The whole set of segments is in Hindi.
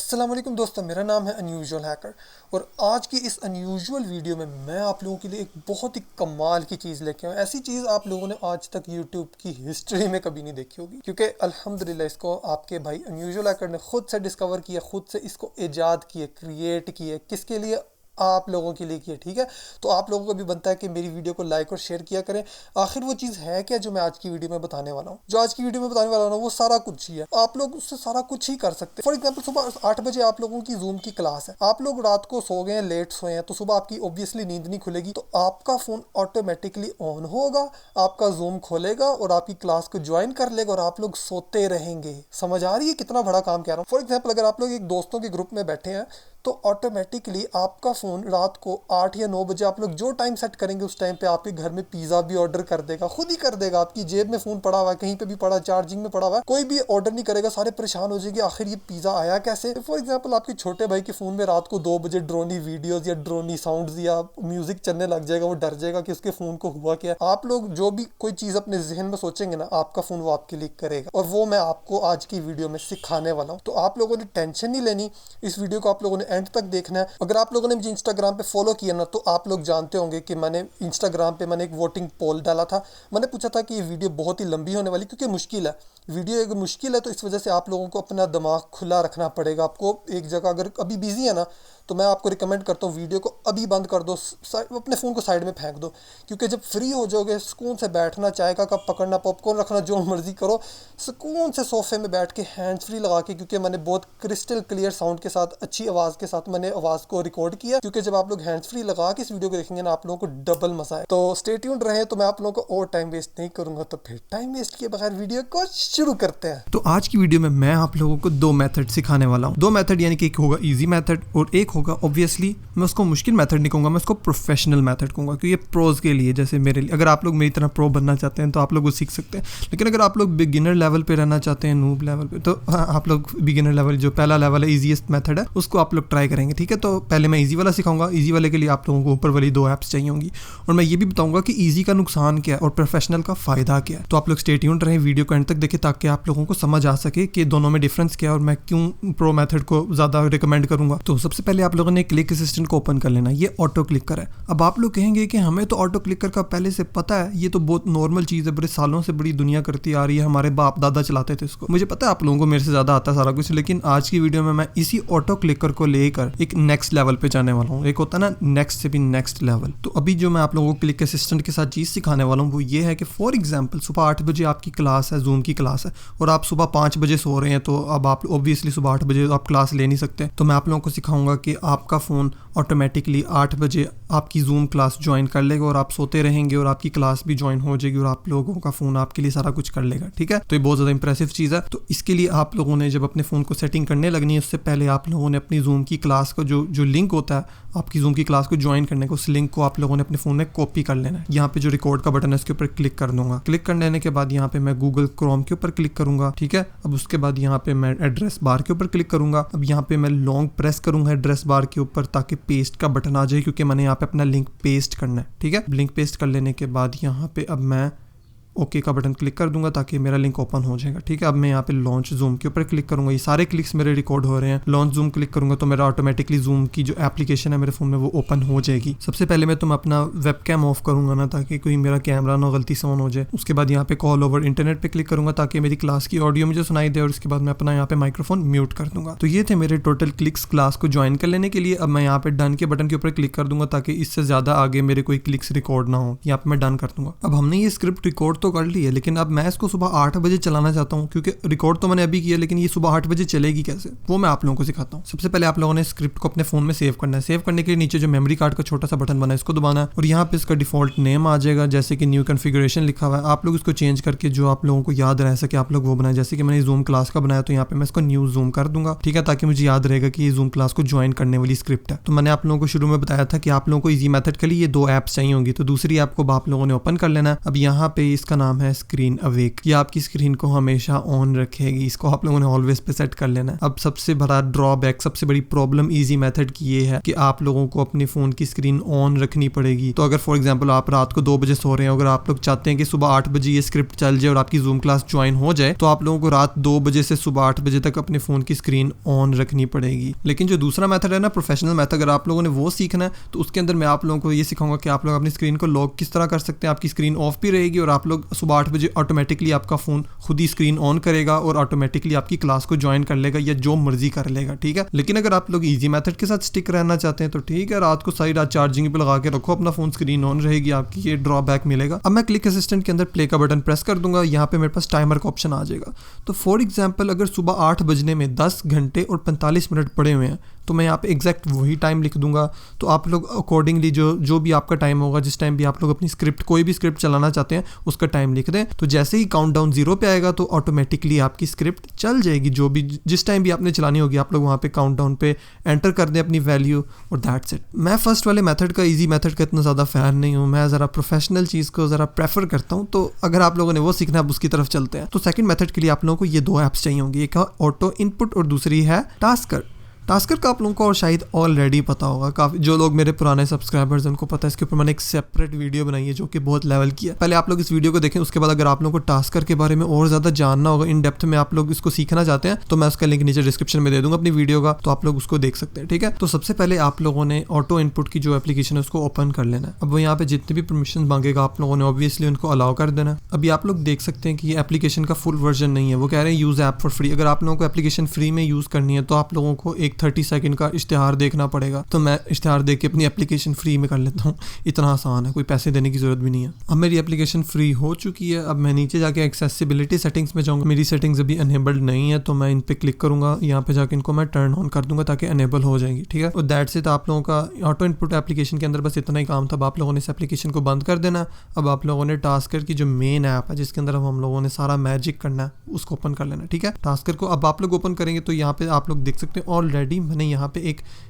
अस्सलाम वालेकुम दोस्तों, मेरा नाम है अनयूजुअल हैकर। और आज की इस अनयूजुअल वीडियो में मैं आप लोगों के लिए एक बहुत ही कमाल की चीज़ लेके आया हूँ। ऐसी चीज़ आप लोगों ने आज तक यूट्यूब की हिस्ट्री में कभी नहीं देखी होगी, क्योंकि अल्हम्दुलिल्लाह इसको आपके भाई अनयूजुअल हैकर ने खुद से डिस्कवर किया, खुद से इसको ईजाद किए, क्रिएट किए। किसके लिए? आप लोगों के लिए किया। ठीक है, तो आप लोगों को भी बनता है कि मेरी वीडियो को लाइक और शेयर किया करें। आखिर वो चीज़ है क्या जो मैं आज की वीडियो में बताने वाला हूँ? जो आज की वीडियो में बताने वाला हूँ वो सारा कुछ ही है। आप लोग उससे सारा कुछ ही कर सकते हैं। फॉर एग्जाम्पल, सुबह 8 बजे आप लोगों की जूम की क्लास है। आप लोग रात को सो गए हैं, लेट सोए हैं, तो सुबह आपकी ऑब्वियसली नींद नहीं खुलेगी, तो आपका फ़ोन ऑटोमेटिकली ऑन होगा, आपका जूम खोलेगा और आपकी क्लास को ज्वाइन कर लेगा और आप लोग सोते रहेंगे। समझ आ रही है कितना बड़ा काम कह रहा हूँ? फॉर एग्जाम्पल, अगर आप लोग एक दोस्तों के ग्रुप में बैठे हैं तो ऑटोमेटिकली आपका फ़ोन रात को 8 या 9 बजे आप लोग जो टाइम सेट करेंगे उस टाइम पे आपके घर में पिज़्ज़ा भी ऑर्डर कर देगा, खुद ही कर देगा। आपकी जेब में फ़ोन पड़ा हुआ है, कहीं पे भी पड़ा, चार्जिंग में पड़ा हुआ है, कोई भी ऑर्डर नहीं करेगा। सारे परेशान हो जाएंगे, आखिर ये पिज़्ज़ा आया कैसे? फॉर एग्जाम्पल, आपके छोटे भाई के फ़ोन में रात को 2 बजे ड्रोनी वीडियोज़ या ड्रोनी साउंड्स या म्यूज़िक चलने लग जाएगा, वो डर जाएगा कि उसके फ़ोन को हुआ क्या। आप लोग जो भी कोई चीज़ अपने जहन में सोचेंगे ना, आपका फ़ोन वो आपके लिए करेगा, और वो मैं आपको आज की वीडियो में सिखाने वाला हूँ। तो आप लोगों ने टेंशन नहीं लेनी, इस वीडियो को आप लोगों ने एंड तक देखना है। अगर आप लोगों ने मुझे इंस्टाग्राम पे फॉलो किया ना, तो आप लोग जानते होंगे कि मैंने इंस्टाग्राम पे एक वोटिंग पोल डाला था। मैंने पूछा था कि ये वीडियो बहुत ही लंबी होने वाली, क्योंकि मुश्किल है वीडियो, एक मुश्किल है, तो इस वजह से आप लोगों को अपना दिमाग खुला रखना पड़ेगा। आपको एक जगह, अगर अभी बिजी है ना, तो मैं आपको रिकमेंड करता हूँ वीडियो को अभी बंद कर दो, अपने फ़ोन को साइड में फेंक दो, क्योंकि जब फ्री हो जाओगे, सुकून से बैठना, चाय का कप पकड़ना, पॉपकॉर्न रखना, जो मर्जी करो, सुकून से सोफे में बैठ के हैंड्स फ्री लगा के, क्योंकि मैंने बहुत क्रिस्टल क्लियर साउंड के साथ, अच्छी आवाज़ के साथ मैंने आवाज़ को रिकॉर्ड किया। क्योंकि जब आप लोग हैंड्स फ्री लगा के इस वीडियो को देखेंगे ना, आप लोगों को डबल मजा है। तो स्टे ट्यून्ड रहे। तो मैं आप लोगों को और टाइम वेस्ट नहीं करूंगा, तो फिर टाइम वेस्ट किए बगैर वीडियो को शुरू करते हैं। तो आज की वीडियो में मैं आप लोगों को 2 मेथड सिखाने वाला हूँ। 2 मेथड यानी कि एक होगा इजी मेथड और एक होगा, ऑब्वियसली मैं उसको मुश्किल मेथड नहीं कहूँगा, मैं उसको प्रोफेशनल मेथड कहूँगा, क्योंकि ये प्रोज के लिए, जैसे मेरे लिए। अगर आप लोग मेरी तरह प्रो बनना चाहते हैं तो आप लोग वो सीख सकते हैं, लेकिन अगर आप लोग बिगिनर लेवल पे रहना चाहते हैं, नूब लेवल पे, तो आप लोग बिगिनर लेवल, जो पहला लेवल है, ईजीएस्ट मेथड है, उसको आप लोग ट्राई करेंगे। ठीक है, तो पहले मैं ईजी वाला सिखाऊंगा। ईजी वाले के लिए आप लोगों को ऊपर वाली 2 ऐप्स चाहिए होंगी, और मैं ये भी बताऊंगा कि ईजी का नुकसान क्या है और प्रोफेशनल का फ़ायदा क्या है। तो आप लोग स्टे ट्यून्ड रहें, वीडियो को एंड तक देखें, ताकि आप लोगों को समझ आ सके कि दोनों में डिफरेंस क्या है और मैं क्यों प्रो मेथड को ज़्यादा रिकमेंड करूंगा। तो सबसे पहले आप लोगों ने क्लिक असिस्टेंट को ओपन कर लेना। ये ऑटो क्लिकर है। अब आप लोग कहेंगे कि हमें तो ऑटो क्लिकर का पहले से पता है, ये तो बहुत नॉर्मल चीज़ है, बड़े सालों से बड़ी दुनिया करती आ रही है, हमारे बाप दादा चलाते थे इसको। मुझे पता है आप लोगों को मेरे से ज़्यादा आता है सारा कुछ, लेकिन आज की वीडियो में मैं इसी ऑटो क्लिकर को लेकर एक नेक्स्ट लेवल पे जाने वाला हूँ। एक होता है ना नेक्स्ट से भी नेक्स्ट लेवल। तो अभी जो मैं आप लोगों को क्लिक असिस्टेंट के साथ चीज़ सिखाने वाला हूँ वो ये है कि फॉर एग्जाम्पल, सुबह 8 बजे आपकी क्लास है, जूम की क्लास है, और आप सुबह 5 बजे सो रहे हैं, तो अब आप ऑब्वियसली सुबह 8 बजे आप क्लास ले नहीं सकते। तो मैं आप लोगों को सिखाऊंगा कि आपका फ़ोन ऑटोमेटिकली 8 बजे आपकी जूम क्लास ज्वाइन कर लेगा और आप सोते रहेंगे और आपकी क्लास भी ज्वाइन हो जाएगी और आप लोगों का फ़ोन आपके लिए सारा कुछ कर लेगा। ठीक है, तो ये बहुत ज़्यादा इंप्रेसिव चीज़ है। तो इसके लिए आप लोगों ने जब अपने फ़ोन को सेटिंग करने लगनी है, उससे पहले आप लोगों ने अपनी जूम की क्लास का जो लिंक होता है आपकी जूम की क्लास को ज्वाइन करने का, उस लिंक को आप लोगों ने अपने फ़ोन में कॉपी कर लेना है। यहाँ पे जो रिकॉर्ड का बटन है उसके ऊपर क्लिक कर दूंगा। क्लिक कर लेने के बाद यहाँ पे मैं गूगल क्रोम के ऊपर क्लिक करूंगा। ठीक है, अब उसके बाद यहाँ पे मैं एड्रेस बार के ऊपर क्लिक करूंगा। अब यहाँ पे मैं लॉन्ग प्रेस करूंगा एड्रेस बार के ऊपर, ताकि पेस्ट का बटन आ जाए, क्योंकि मैंने यहाँ पे अपना लिंक पेस्ट करना है। ठीक है, लिंक पेस्ट कर लेने के बाद यहाँ पे अब मैं ओके का बटन क्लिक कर दूंगा, ताकि मेरा लिंक ओपन हो जाएगा। ठीक है, अब मैं यहाँ पे लॉन्च जूम के ऊपर क्लिक करूंगा। ये सारे क्लिक्स मेरे रिकॉर्ड हो रहे हैं। लॉन्च जूम क्लिक करूंगा तो मेरा ऑटोमेटिकली जूम की जो एप्लीकेशन है मेरे फोन में वो ओपन हो जाएगी। सबसे पहले मैं अपना वेबकैम ऑफ करूंगा ना, ताकि कोई मेरा कैमरा ना गलती से ऑन हो जाए। उसके बाद यहाँ पे कॉल ओवर इंटरनेट पे क्लिक करूंगा, ताकि मेरी क्लास की ऑडियो मुझे सुनाई दे, और उसके बाद मैं अपना यहाँ पे माइक्रोफोन म्यूट कर दूंगा। तो ये थे मेरे टोटल क्लिक्स क्लास को ज्वाइन कर लेने के लिए। अब मैं यहाँ पे डन के बटन के ऊपर क्लिक कर दूंगा, ताकि इससे ज्यादा आगे मेरे कोई क्लिक्स रिकॉर्ड ना हो। यहाँ पे मैं डन कर दूंगा। अब हमने ये स्क्रिप्ट रिकॉर्ड तो कर ली है, लेकिन अब मैं इसको सुबह 8 बजे चलाना चाहता हूँ, क्योंकि रिकॉर्ड तो मैंने अभी किया, लेकिन ये सुबह 8 बजे चलेगी कैसे, वो मैं आप लोगों को सिखाता हूँ। सबसे पहले आप लोगों ने स्क्रिप्ट को अपने फोन में सेव करना है। सेव करने के लिए नीचे जो मेमोरी कार्ड का छोटा सा बटन बना है, इसको दबाना है, और यहाँ पे इसका डिफॉल्ट नेम आ जाएगा, जैसे कि न्यू कॉन्फ़िगरेशन लिखा हुआ है। आप लोग इसको चेंज करके जो आप लोगों को याद रह सके आप लोग वो बनाए। जैसे कि मैंने जूम क्लास का बनाया, तो यहाँ पे मैं इसको न्यू जूम कर दूंगा। ठीक है, ताकि मुझे याद रहेगा कि ये जूम क्लास को ज्वाइन करने वाली स्क्रिप्ट है। तो मैंने आप लोगों को शुरू में बताया था कि आप लोगों को इजी मेथड के लिए ये 2 ऐप्स चाहिए होंगी, तो दूसरी ऐप को आप लोगों ने ओपन कर लेना। अब यहाँ पे इस उसका नाम है स्क्रीन अवेक। ये आपकी स्क्रीन को हमेशा ऑन रखेगी, इसको आप लोगों ने ऑलवेज पे सेट कर लेना है। अब सबसे बड़ा ड्रॉबैक, सबसे बड़ी प्रॉब्लम इजी मेथड की ये है कि आप लोगों को अपने फ़ोन की स्क्रीन ऑन रखनी पड़ेगी। तो अगर फॉर एग्जाम्पल आप रात को 2 बजे सो रहे हैं, अगर आप लोग चाहते हैं कि सुबह 8 बजे ये स्क्रिप्ट चल जाए और आपकी जूम क्लास ज्वाइन हो जाए, तो आप लोगों को रात 2 बजे से सुबह 8 बजे तक अपने फ़ोन की स्क्रीन ऑन रखनी पड़ेगी। लेकिन जो दूसरा मेथड है ना, प्रोफेशनल मेथड, अगर आप लोगों ने वो सीखना है तो उसके अंदर मैं आप लोगों को ये सिखाऊंगा कि आप लोग अपनी स्क्रीन को लॉक किस तरह कर सकते हैं। आपकी स्क्रीन ऑफ भी रहेगी और आप लोग सुबह 8 बजे ऑटोमेटिकली आपका फ़ोन खुद ही स्क्रीन ऑन करेगा और ऑटोमेटिकली आपकी क्लास को ज्वाइन कर लेगा या जो मर्जी कर लेगा, ठीक है। लेकिन अगर आप लोग ईजी मेथड के साथ स्टिक रहना चाहते हैं तो ठीक है, रात को सारी रात चार्जिंग पे लगा के रखो अपना फ़ोन, स्क्रीन ऑन रहेगी आपकी, ये ड्रॉबैक मिलेगा। अब मैं क्लिक असिस्टेंट के अंदर प्ले का बटन प्रेस कर दूंगा, यहाँ पे मेरे पास टाइमर का ऑप्शन आ जाएगा। तो फॉर एग्जांपल अगर सुबह 8 बजने में 10 घंटे और 45 मिनट पड़े हुए हैं तो मैं यहाँ पे एग्जैक्ट वही टाइम लिख दूंगा। तो आप लोग अकॉर्डिंगली जो भी आपका टाइम होगा, जिस टाइम भी आप लोग अपनी स्क्रिप्ट कोई भी स्क्रिप्ट चलाना चाहते हैं उसका टाइम लिख दें। तो जैसे ही काउंटडाउन 0 पे आएगा तो ऑटोमेटिकली आपकी स्क्रिप्ट चल जाएगी। जो भी जिस टाइम भी आपने चलानी होगी आप लोग वहाँ पे काउंटडाउन पे एंटर कर दें अपनी वैल्यू और दैट्स इट। मैं फर्स्ट वाले मेथड का, ईजी मेथड का इतना ज़्यादा फ़ैन नहीं हूँ, मैं ज़रा प्रोफेशनल चीज़ को ज़रा प्रेफर करता हूँ। तो अगर आप लोगों ने वो सीखना है अब उसकी तरफ चलते हैं। तो सेकंड मेथड के लिए आप लोगों को ये 2 ऐप्स चाहिए होंगी, एक है ऑटो इनपुट और दूसरी है टास्कर। टास्कर का आप लोगों को और शायद ऑलरेडी पता होगा, काफ़ी जो लोग मेरे पुराने सब्सक्राइबर्स हैं उनको पता है। इसके ऊपर मैंने एक सेपरेट वीडियो बनाई है जो कि बहुत लेवल की है। पहले आप लोग इस वीडियो को देखें, उसके बाद अगर आप लोगों को टास्कर के बारे में और ज़्यादा जानना होगा, इन डेप्थ में आप लोग इसको सीखना चाहते हैं, तो मैं उसका लिंक नीचे डिस्क्रिप्शन में दे दूंगा अपनी वीडियो का, तो आप लोग उसको देख सकते हैं, ठीक है। तो सबसे पहले आप लोगों ने ऑटो इनपुट की जो एप्लीकेशन है उसको ओपन कर लेना है। अब वो यहाँ पे जितने भी परमिशन मांगेगा आप लोगों ने ऑब्वियसली उनको अलाउ कर देना। अभी आप लोग देख सकते हैं कि ये एप्लीकेशन का फुल वर्जन नहीं है, वो कह रहे हैं यूज़ ऐप फॉर फ्री। अगर आप लोगों को एप्लीकेशन फ्री में यूज़ करनी है तो आप लोगों को एक 30 सेकंड का इश्तिहार देखना पड़ेगा। तो मैं इश्तिहार देख के अपनी एप्लीकेशन फ्री में कर लेता हूँ, इतना आसान है, कोई पैसे देने की जरूरत भी नहीं है। अब मेरी एप्लीकेशन फ्री हो चुकी है। अब मैं नीचे जाके एक्सेसिबिलिटी सेटिंग्स में जाऊँगा, मेरी सेटिंग्स अभी अनेबल्ड नहीं है तो मैं इन पे क्लिक करूँगा, यहाँ पे जाके इनको मैं टर्न ऑन कर दूंगा ताकि अनेबल हो जाएंगी, ठीक है। और दैट्स इट, आप लोगों का ऑटो इनपुट एप्लीकेशन के अंदर बस इतना ही काम था। अब आप लोगों ने इस एप्लीकेशन को बंद कर देना। अब आप लोगों ने टास्कर की जो मेन ऐप है जिसके अंदर हम लोगों ने सारा मैजिक करना है उसको ओपन कर लेना, ठीक है। टास्कर को अब आप लोग ओपन करेंगे तो यहाँ पे आप लोग देख सकते हैं ऑलरेडी मैंने यहाँ पे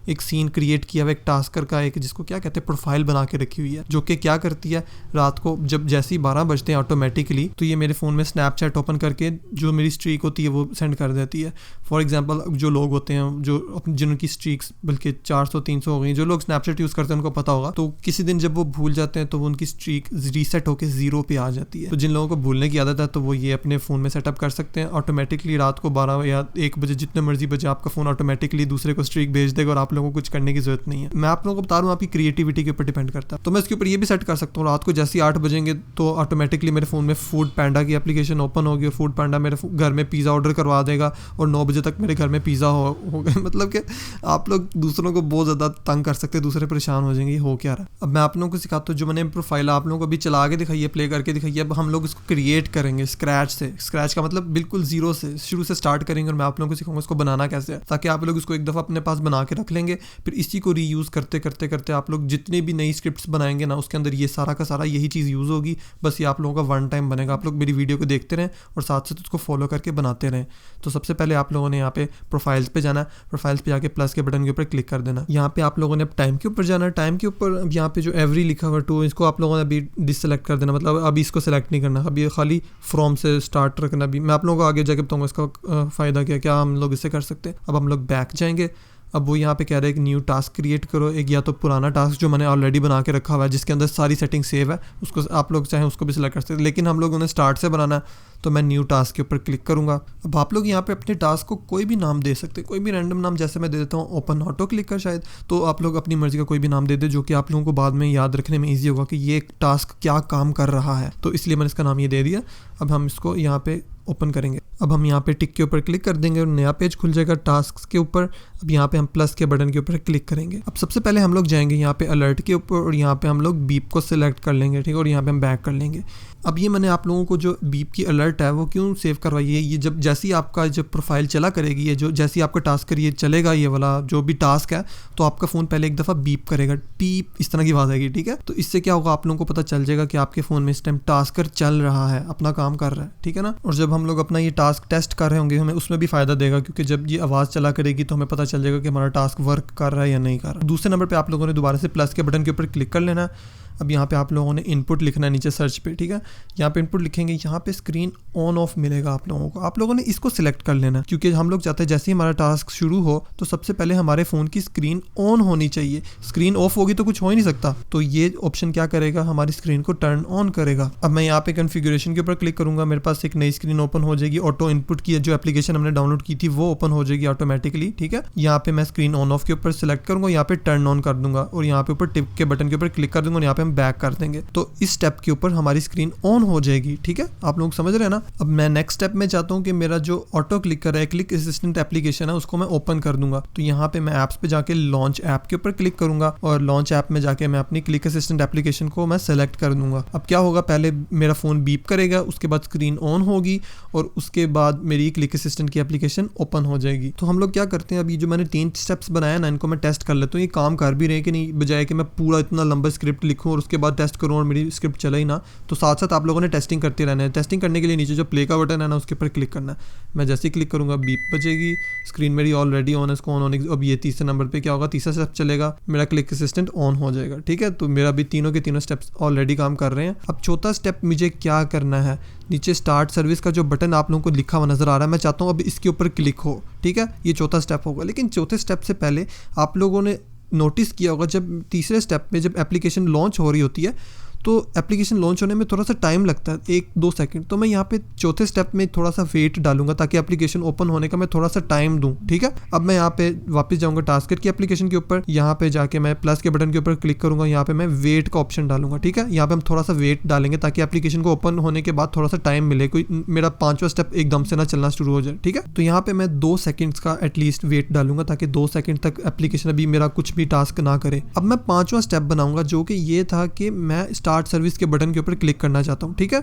एक सीन क्रिएट किया हुआ, एक टास्कर का, एक जिसको क्या कहते हैं प्रोफाइल बना के रखी हुई है, जो कि क्या करती है रात को जब जैसे ही 12 बजते हैं ऑटोमेटिकली तो ये मेरे फ़ोन में स्नैपचैट ओपन करके जो मेरी स्ट्रीक होती है वो सेंड कर देती है। फॉर एग्जांपल जो लोग होते हैं जो जिनकी स्ट्रीक्स बल्कि 400-300 हो गई, जो लोग स्नैपचैट यूज़ करते हैं उनको पता होगा, तो किसी दिन जब वो भूल जाते हैं तो वो उनकी स्ट्रीक रीसेट होकर 0 पे आ जाती है। तो जिन लोगों को भूलने की आदत है तो वो ये अपने फ़ोन में सेटअप कर सकते हैं, ऑटोमेटिकली रात को 12 या 1 बजे जितने मर्जी बजे आपका फ़ोन ऑटोमेटिकली दूसरे को स्ट्रीक भेज देगा और आप लोगों को कुछ करने की जरूरत नहीं है। मैं आप लोगों को बता रहा हूँ आपकी क्रिएटिविटी के ऊपर डिपेंड करता है। तो मैं इसके ऊपर ये भी सेट कर सकता हूँ रात को जैसे ही 8 बजेंगे तो ऑटोमेटिकली मेरे फ़ोन में फूड पैंडा की एप्लीकेशन ओपन होगी और फूड पैंडा मेरे घर में पिज़्ज़ा ऑर्डर करवा देगा और 9 बजे तक मेरे घर में पिज़्ज़ा हो गया। मतलब कि आप लोग दूसरों को बहुत ज़्यादा तंग कर सकते हैं, दूसरे परेशान हो जाएंगे, हो क्या रहा है। अब मैं आप लोगों को सिखाता हूँ, जो मैंने प्रोफाइल आप लोगों को अभी चला के दिखाई है, प्ले करके दिखाई है, अब हम लोग इसको क्रिएट करेंगे स्क्रैच से। स्क्रैच का मतलब बिल्कुल जीरो से, शुरू से स्टार्ट करेंगे और मैं आप लोगों को सिखाऊंगा इसको बनाना कैसे है, ताकि आप लोग इसको एक दफ़ा अपने पास बना के रख लेंगे, फिर इसी को रीयूज़ करते करते करते आप लोग जितनी भी नई स्क्रिप्ट्स बनाएंगे ना उसके अंदर ये सारा का सारा यही चीज़ यूज़ होगी। बस ये आप लोगों का 1 टाइम बनेगा। आप लोग मेरी वीडियो को देखते रहें और साथ साथ उसको फॉलो करके बनाते रहें। तो सबसे पहले आप लोगों ने यहाँ पे प्रोफाइल्स पे जाना है, प्रोफाइल्स पे जाके प्लस के बटन के ऊपर क्लिक कर देना। यहाँ पे आप लोगों ने टाइम के ऊपर जाना है, टाइम के ऊपर यहाँ पे जो एवरी लिखा हुआ 2 इसको आप लोगों ने अभी डिससेलेक्ट कर देना, मतलब अभी इसको सेलेक्ट नहीं करना, अभी खाली फ्रॉम से स्टार्ट रखना। भी मैं आप लोगों को आगे जाके बताऊँगा इसका फ़ायदा क्या हम लोग इससे कर सकते हैं। अब हम लोग बैक जाएंगे। अब वो यहाँ पे कह रहा है एक न्यू टास्क क्रिएट करो, एक या तो पुराना टास्क जो मैंने ऑलरेडी बना के रखा हुआ है जिसके अंदर सारी सेटिंग सेव है उसको आप लोग चाहें उसको भी सिलेक्ट कर सकते हैं, लेकिन हम लोग उन्हें स्टार्ट से बनाना है तो मैं न्यू टास्क के ऊपर क्लिक करूँगा। अब आप लोग यहाँ पे अपने टास्क को कोई भी नाम दे सकते हैं, कोई भी रैंडम नाम, जैसे मैं दे देता हूँ ओपन ऑटो क्लिकर शायद, तो आप लोग अपनी मर्जी का कोई भी नाम दे दे जो कि आप लोगों को बाद में याद रखने में ईजी होगा कि ये टास्क क्या काम कर रहा है, तो इसलिए मैंने इसका नाम ये दे दिया। अब हम इसको यहाँ पे ओपन करेंगे। अब हम यहाँ पे टिक के ऊपर क्लिक कर देंगे और नया पेज खुल जाएगा टास्क के ऊपर। अब यहाँ पे हम प्लस के बटन के ऊपर क्लिक करेंगे। अब सबसे पहले हम लोग जाएंगे यहाँ पे अलर्ट के ऊपर और यहाँ पे हम लोग बीप को सिलेक्ट कर लेंगे, ठीक है, और यहाँ पे हम बैक कर लेंगे। अब ये मैंने आप लोगों को जो बीप की अलर्ट है वो क्यों सेव करवाई है, ये जब जैसे ही आपका जब प्रोफाइल चला करेगी, ये जो जैसे ही आपका टास्क करिए चलेगा ये वाला जो भी टास्क है, तो आपका फ़ोन पहले एक दफ़ा बीप करेगा, टीप इस तरह की आवाज़ आएगी, ठीक है। तो इससे क्या होगा, आप लोगों को पता चल जाएगा कि आपके फ़ोन में इस टाइम टास्कर चल रहा है, अपना काम कर रहा है, ठीक है ना। और जब हम लोग अपना ये टास्क टेस्ट कर रहे होंगे हमें उसमें भी फ़ायदा देगा, क्योंकि जब ये आवाज़ चला करेगी तो हमें पता चल जाएगा कि हमारा टास्क वर्क कर रहा है या नहीं कर रहा। दूसरे नंबर पर आप लोगों ने दोबारा से प्लस के बटन के ऊपर क्लिक कर लेना। अब यहाँ पे आप लोगों ने इनपुट लिखना है नीचे सर्च पे, ठीक है। यहाँ पे इनपुट लिखेंगे, यहाँ पे स्क्रीन ऑन ऑफ मिलेगा आप लोगों को। आप लोगों ने इसको सिलेक्ट कर लेना, क्योंकि हम लोग चाहते हैं जैसे ही हमारा टास्क शुरू हो तो सबसे पहले हमारे फ़ोन की स्क्रीन ऑन होनी चाहिए। स्क्रीन ऑफ होगी तो कुछ हो ही नहीं सकता। तो ये ऑप्शन क्या करेगा, हमारी स्क्रीन को टर्न ऑन करेगा। अब मैं यहाँ पे कॉन्फ़िगरेशन के ऊपर क्लिक करूंगा, मेरे पास एक नई स्क्रीन ओपन हो जाएगी। ऑटो इनपुट की जो एप्लीकेशन हमने डाउनलोड की थी वो ओपन हो जाएगी ऑटोमेटिकली, ठीक है। यहाँ पे मैं स्क्रीन ऑन ऑफ के ऊपर सिलेक्ट करूंगा, यहाँ पे टर्न ऑन कर दूंगा और यहाँ पे ऊपर टिप के बटन के ऊपर क्लिक कर दूंगा और यहाँ पे हम बैक कर देंगे। तो इस स्टेप के ऊपर हमारी स्क्रीन ऑन हो जाएगी, ठीक है। आप लोग समझ रहे हैं ना। अब मैं नेक्स्ट स्टेप में चाहता हूँ कि मेरा जो ऑटो क्लिकर है, क्लिक असिस्टेंट एप्लीकेशन है, उसको मैं ओपन कर दूंगा। तो यहाँ पे मैं ऐप्स पे जाके लॉन्च ऐप के ऊपर क्लिक करूंगा और लॉन्च ऐप में जाके मैं अपनी क्लिक असिस्टेंट एप्लीकेशन को मैं सेलेक्ट कर दूंगा। अब क्या होगा, पहले मेरा फोन बीप करेगा, उसके बाद स्क्रीन ऑन होगी और उसके बाद मेरी क्लिक असिस्टेंट की एप्लीकेशन ओपन हो जाएगी। तो हम लोग क्या करते हैं, अभी जो मैंने 3 स्टेप्स बनाया ना, इनको मैं टेस्ट कर लेता हूँ ये काम कर भी रहे कि नहीं, बजाय कि मैं पूरा इतना लंबा स्क्रिप्ट लिखूँ और उसके बाद टेस्ट करूँ और मेरी स्क्रिप्ट चले ही ना। तो साथ साथ आप लोगों ने टेस्टिंग करते रहना है। टेस्टिंग करने के लिए नीचे जो प्ले का बटन है ना, उसके ऊपर क्लिक करना है। मैं जैसे ही क्लिक करूँगा बीप बजेगी, स्क्रीन मेरी ऑलरेडी ऑन है, इसको ऑन होने। अब ये तीसरे नंबर पर क्या होगा, तीसरा स्टेप चलेगा, मेरा क्लिक असिस्टेंट ऑन हो जाएगा, ठीक है। तो मेरा अभी तीनों के तीनों स्टेप्स ऑलरेडी काम कर रहे हैं। अब चौथा स्टेप मुझे क्या करना है, नीचे स्टार्ट सर्विस का जो बटन आप लोगों को लिखा हुआ नजर आ रहा है, मैं चाहता हूँ अब इसके ऊपर क्लिक हो, ठीक है। ये चौथा स्टेप होगा। लेकिन चौथे स्टेप से पहले आप लोगों ने नोटिस किया होगा, जब तीसरे स्टेप में जब एप्लीकेशन लॉन्च हो रही होती है तो एप्लीकेशन लॉन्च होने में थोड़ा सा टाइम लगता है, 1-2 सेकंड। तो मैं यहाँ पे चौथे स्टेप में थोड़ा सा वेट डालूंगा ताकि एप्लीकेशन ओपन होने का मैं थोड़ा सा टाइम दूं, ठीक है। अब मैं यहाँ पे वापस जाऊंगा टास्कर की एप्लीकेशन के ऊपर, यहाँ पे जाके मैं प्लस के बटन के ऊपर क्लिक करूंगा, यहाँ पे मैं वेट का ऑप्शन डालूंगा, ठीक है। यहाँ पे हम थोड़ा सा वेट डालेंगे ताकि एप्लीकेशन को ओपन होने के बाद थोड़ा सा टाइम मिले, कोई मेरा 5वां स्टेप एकदम से ना चलना शुरू हो जाए, ठीक है। तो यहाँ पे मैं 2 सेकंड्स का एटलीस्ट वेट डालूंगा ताकि 2 सेकंड तक एप्लीकेशन अभी मेरा कुछ भी टास्क ना करे। अब मैं 5वां स्टेप बनाऊंगा, जो कि ये था कि मैं स्टार्ट सर्विस के बटन के ऊपर क्लिक करना चाहता हूँ, ठीक है।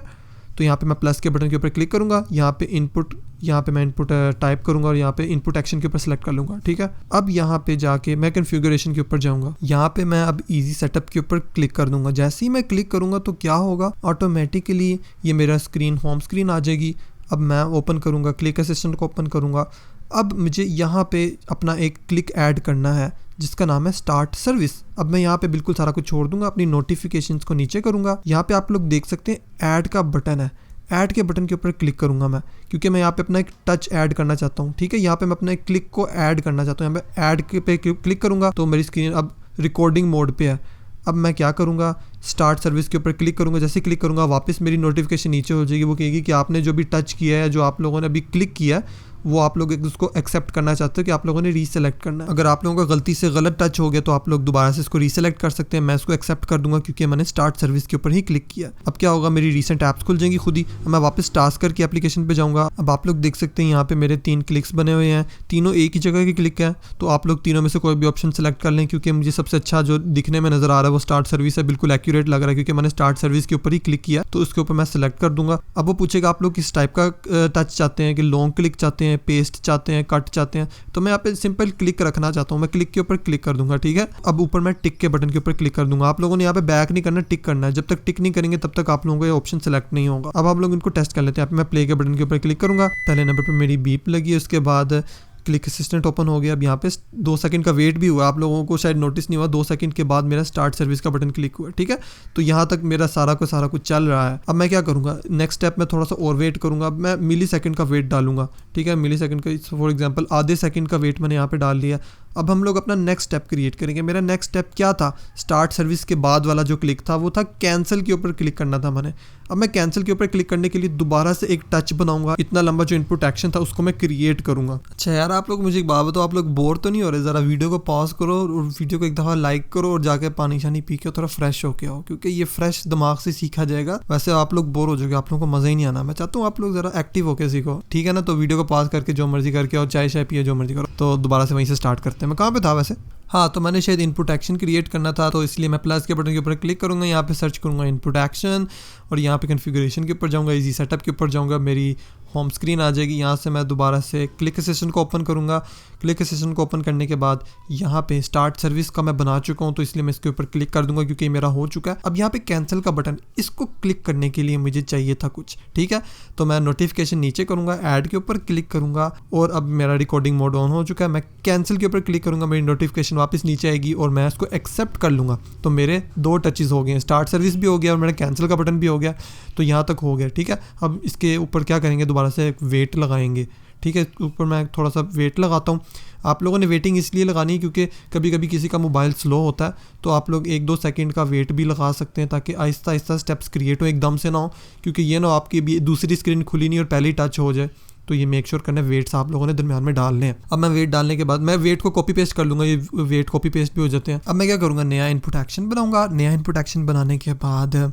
तो यहाँ पे मैं प्लस के बटन के ऊपर क्लिक करूंगा, यहाँ पे इनपुट, यहाँ पे मैं इनपुट टाइप करूंगा और यहाँ पे इनपुट एक्शन के ऊपर सेलेक्ट कर लूंगा, ठीक है। अब यहाँ पे जाके मैं कॉन्फ़िगरेशन के ऊपर जाऊंगा, यहाँ पे मैं अब इजी सेटअप के ऊपर क्लिक कर दूंगा। जैसे ही मैं क्लिक करूंगा तो क्या होगा, ऑटोमेटिकली ये मेरा स्क्रीन होम स्क्रीन आ जाएगी। अब मैं ओपन करूंगा, क्लिक असिस्टेंट को ओपन करूंगा। अब मुझे यहाँ पे अपना एक क्लिक ऐड करना है जिसका नाम है स्टार्ट सर्विस। अब मैं यहाँ पे बिल्कुल सारा कुछ छोड़ दूंगा, अपनी नोटिफिकेशंस को नीचे करूंगा। यहाँ पे आप लोग देख सकते हैं ऐड का बटन है, ऐड के बटन के ऊपर क्लिक करूंगा मैं, क्योंकि मैं यहाँ पे अपना एक टच ऐड करना चाहता हूँ, ठीक है। यहाँ पे मैं अपना एक क्लिक को ऐड करना चाहता हूँ, यहाँ पे ऐड के पे क्लिक करूंगा तो मेरी स्क्रीन अब रिकॉर्डिंग मोड पे है। अब मैं क्या करूँगा, स्टार्ट सर्विस के ऊपर क्लिक करूँगा। जैसे क्लिक करूँगा वापस मेरी नोटिफिकेशन नीचे हो जाएगी, वो कहेगी कि आपने जो भी टच किया है, जो आप लोगों ने अभी क्लिक किया है, वो आप लोग उसको एक्सेप्ट करना चाहते हो कि आप लोगों ने रीसेलेक्ट करना है। अगर आप लोगों का गलती से गलत टच हो गया तो आप लोग दोबारा से इसको रीसेलेक्ट कर सकते हैं। मैं इसको एक्सेप्ट कर दूंगा क्योंकि मैंने स्टार्ट सर्विस के ऊपर ही क्लिक किया। अब क्या होगा, मेरी रीसेंट ऐप्स खुल जाएंगी खुद ही। मैं वापस टास्कर की एप्लीकेशन पे जाऊंगा। अब आप लोग देख सकते हैं यहाँ पे मेरे 3 क्लिक्स बने हुए हैं, तीनों एक ही जगह के क्लिक है। तो आप लोग तीनों में से कोई भी ऑप्शन सेलेक्ट कर लें, क्योंकि मुझे सबसे अच्छा जो दिखने में नजर आ रहा है वो स्टार्ट सर्विस है, बिल्कुल एक्यूरेट लग रहा है क्योंकि मैंने स्टार्ट सर्विस के ऊपर ही क्लिक किया। तो उसके ऊपर मैं सेलेक्ट कर दूंगा। अब वो पूछेगा आप लोग किस टाइप का टच चाहते हैं, कि लॉन्ग क्लिक चाहते हैं, पेस्ट चाहते हैं, कट चाहते हैं। तो मैं यहाँ पे सिंपल क्लिक रखना चाहता हूँ, मैं क्लिक के ऊपर क्लिक कर दूंगा, ठीक है। अब ऊपर मैं टिक के बटन के ऊपर क्लिक कर दूंगा। आप लोगों ने यहाँ पे बैक नहीं करना, टिक करना है। जब तक टिक नहीं करेंगे तब तक आप लोगों को ये ऑप्शन सेलेक्ट नहीं होगा। अब आप लोग इनको टेस्ट कर लेते हैं। यहाँ पे मैं प्ले के बटन के ऊपर क्लिक करूंगा, पहले नंबर पर मेरी बीप लगी, उसके बाद क्लिक असिस्टेंट ओपन हो गया। अब यहाँ पे 2 सेकंड का वेट भी हुआ, आप लोगों को शायद नोटिस नहीं हुआ। 2 सेकंड के बाद मेरा स्टार्ट सर्विस का बटन क्लिक हुआ, ठीक है। तो यहाँ तक मेरा सारा कुछ चल रहा है। अब मैं क्या करूँगा, नेक्स्ट स्टेप में थोड़ा सा और वेट करूँगा। अब मैं मिली सेकंड का वेट डालूंगा, ठीक है। मिली सेकंड का फॉर एग्जाम्पल आधे सेकंड का वेट मैंने यहाँ पे डाल लिया। अब हम लोग अपना नेक्स्ट स्टेप क्रिएट करेंगे। मेरा नेक्स्ट स्टेप क्या था, स्टार्ट सर्विस के बाद वाला जो क्लिक था वो था कैंसिल के ऊपर क्लिक करना था मैंने। अब मैं कैंसिल के ऊपर क्लिक करने के लिए दोबारा से एक टच बनाऊंगा, इतना लंबा जो इनपुट एक्शन था उसको मैं क्रिएट करूंगा। अच्छा यार, आप लोग मुझे एक बात बताओ, आप लोग बोर तो नहीं हो रहे? जरा वीडियो को पॉज करो और वीडियो को एक दफ़ा लाइक करो और जाके पानी शानी पी के थोड़ा फ्रेश होके आओ, क्योंकि ये फ्रेश दिमाग से सीखा जाएगा। वैसे आप लोग बोर हो जाओगे, आप लोगों को मज़ा ही नहीं आना। मैं चाहता हूँ आप लोग जरा एक्टिव होकर सीखो, ठीक है ना। तो वीडियो को पॉज करके जो मर्जी करके और चाय पिए, जो मर्जी करो। तो दोबारा से वहीं से स्टार्ट करते हैं। मैं कहाँ पे था वैसे? हाँ, तो मैंने शायद इनपुट एक्शन क्रिएट करना था, तो इसलिए मैं प्लस के बटन के ऊपर क्लिक करूँगा, यहाँ पे सर्च करूँगा इनपुट एक्शन और यहाँ पे कॉन्फ़िगरेशन के ऊपर जाऊँगा, इजी सेटअप के ऊपर जाऊँगा, मेरी होम स्क्रीन आ जाएगी। यहाँ से मैं दोबारा से क्लिक असिस्टेंट को ओपन करूँगा। क्लिक असिस्टेंट को ओपन करने के बाद यहाँ पे स्टार्ट सर्विस का मैं बना चुका हूँ, तो इसलिए मैं इसके ऊपर क्लिक कर दूंगा क्योंकि मेरा हो चुका है। अब यहाँ पे कैंसिल का बटन, इसको क्लिक करने के लिए मुझे चाहिए था कुछ, ठीक है। तो मैं नोटिफिकेशन नीचे करूँगा, ऐड के ऊपर क्लिक करूँगा और अब मेरा रिकॉर्डिंग मोड ऑन हो चुका है। मैं कैंसिल के ऊपर क्लिक करूँगा, मेरी नोटिफिकेशन वापस नीचे आएगी और मैं इसको एक्सेप्ट कर लूँगा। तो मेरे 2 टचेस हो गए, स्टार्ट सर्विस भी हो गया और मेरा कैंसिल का बटन भी हो गया। तो यहाँ तक हो गया, ठीक है। अब इसके ऊपर क्या करेंगे, दोबारा से एक वेट लगाएंगे, ठीक है। ऊपर मैं थोड़ा सा वेट लगाता हूँ। आप लोगों ने वेटिंग इसलिए लगानी है क्योंकि कभी कभी किसी का मोबाइल स्लो होता है, तो आप लोग 1-2 सेकंड का वेट भी लगा सकते हैं ताकि आहिस्ता आहिस्ता स्टेप्स क्रिएट हो, एकदम से ना हो, क्योंकि ये ना आपकी भी दूसरी स्क्रीन खुली नहीं और पहले ही टच हो जाए। तो ये मेक श्योर करना है वेट्स आप लोगों ने दरमियान में डालने हैं। अब मैं वेट डालने के बाद मैं वेट को कॉपी पेस्ट कर लूँगा, ये वेट कॉपी पेस्ट भी हो जाते हैं। अब मैं क्या करूँगा, नया इनपुट एक्शन बनाऊँगा। नया इनपुट एक्शन बनाने के बाद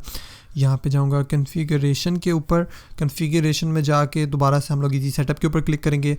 यहाँ पे जाऊँगा कॉन्फ़िगरेशन के ऊपर। कॉन्फ़िगरेशन में जाके दोबारा से हम लोग इजी सेटअप के ऊपर क्लिक करेंगे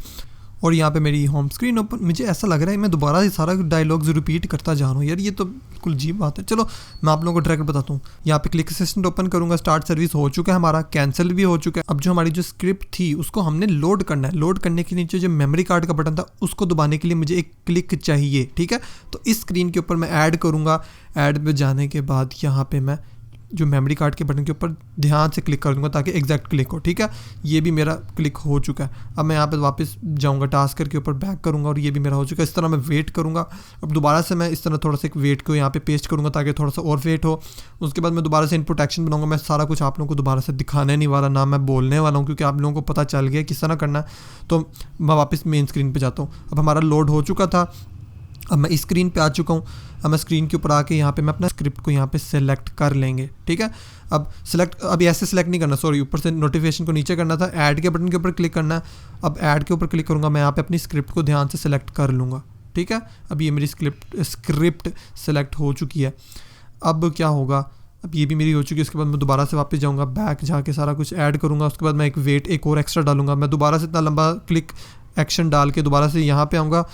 और यहाँ पे मेरी होम स्क्रीन ओपन। मुझे ऐसा लग रहा है मैं दोबारा ये सारा डायलॉग्स रिपीट करता जा रहा हूँ यार, ये तो बिल्कुल अजीब बात है। चलो मैं आप लोगों को डायरेक्ट बताता हूँ। यहाँ पे क्लिक असिस्टेंट ओपन करूँगा, स्टार्ट सर्विस हो चुका है हमारा, कैंसिल भी हो चुका है। अब जो हमारी जो स्क्रिप्ट थी उसको हमने लोड करना है। लोड करने के नीचे जो मेमोरी कार्ड का बटन था उसको दबाने के लिए मुझे एक क्लिक चाहिए, ठीक है। तो इस स्क्रीन के ऊपर मैं ऐड करूँगा। ऐड पे जाने के बाद यहाँ पे मैं जो मेमोरी कार्ड के बटन के ऊपर ध्यान से क्लिक कर दूंगा ताकि एग्जैक्ट क्लिक हो, ठीक है। ये भी मेरा क्लिक हो चुका है। अब मैं यहाँ पे वापस जाऊँगा, टास्कर के ऊपर बैक करूँगा और ये भी मेरा हो चुका है। इस तरह मैं वेट करूँगा। अब दोबारा से मैं इस तरह थोड़ा सा एक वेट को यहाँ पे पेस्ट करूँगा ताकि थोड़ा सा और वेट हो। उसके बाद मैं दोबारा से इनपुट एक्शन बनाऊँगा। मैं सारा कुछ आप लोगों को दोबारा से दिखाने नहीं वाला, ना मैं बोलने वाला हूँ, क्योंकि आप लोगों को पता चल गया किस तरह करना है। तो मैं वापस मेन स्क्रीन पर जाता हूँ। अब हमारा लोड हो चुका था, अब मैं इस स्क्रीन पे आ चुका हूँ। अब मैं स्क्रीन के ऊपर आके यहाँ पे मैं अपना स्क्रिप्ट को यहाँ पे सेलेक्ट कर लेंगे, ठीक है। अब सेलेक्ट, अभी ऐसे सेलेक्ट नहीं करना, सॉरी, ऊपर से नोटिफिकेशन को नीचे करना था, ऐड के बटन के ऊपर क्लिक करना है। अब ऐड के ऊपर क्लिक करूँगा, मैं यहाँ पे अपनी स्क्रिप्ट को ध्यान से सेलेक्ट कर लूँगा, ठीक है। अब ये मेरी स्क्रिप्ट सेलेक्ट हो चुकी है। अब क्या होगा, अब ये भी मेरी हो चुकी है। उसके बाद मैं दोबारा से वापस जाऊँगा, बैक जाके सारा कुछ ऐड करूँगा। उसके बाद मैं एक वेट एक और एक्स्ट्रा डालूंगा। मैं दोबारा से इतना लंबा क्लिक एक्शन डाल के दोबारा से यहाँ पे आऊँगा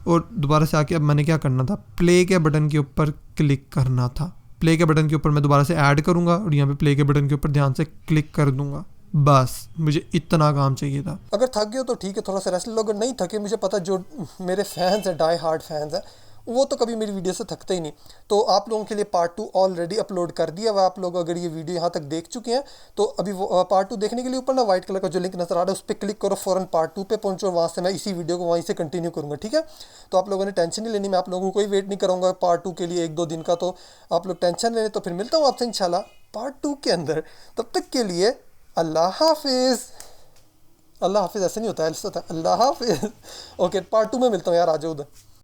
और दोबारा से आके अब मैंने क्या करना था, प्ले के बटन के ऊपर क्लिक करना था। प्ले के बटन के ऊपर मैं दोबारा से ऐड करूँगा और यहाँ पे प्ले के बटन के ऊपर ध्यान से क्लिक कर दूंगा। बस मुझे इतना काम चाहिए था। अगर थक गए हो तो ठीक है, थोड़ा सा रेस्ट लो। अगर नहीं थके, मुझे पता जो मेरे फैंस हैं, डाई हार्ड फैंस हैं, वो तो कभी मेरी वीडियो से थकते ही नहीं। तो आप लोगों के लिए पार्ट 2 ऑलरेडी अपलोड कर दिया हुआ। आप लोग अगर ये वीडियो यहाँ तक देख चुके हैं तो अभी वो पार्ट 2 देखने के लिए ऊपर ना वाइट कलर का जो लिंक नजर आ रहा है उस पर क्लिक करो, फ़ौरन पार्ट 2 पे पहुंचो, वहाँ से मैं इसी वीडियो को वहीं से कंटिन्यू करूँगा, ठीक है। तो आप लोगों ने टेंशन नहीं लेनी, मैं आप लोगों को कोई वेट नहीं कराऊंगा पार्ट 2 के लिए 1-2 दिन का। तो आप लोग टेंशन लेने, तो फिर मिलता हूँ आपसे इंशाल्लाह पार्ट 2 के अंदर। तब तक के लिए अल्लाह हाफिज़। अल्लाह हाफिज़ ऐसे नहीं होता है, ऐसा होता है अल्लाह हाफिज़। ओके, पार्ट 2 में मिलता हूँ यार, आ जाओ उधर।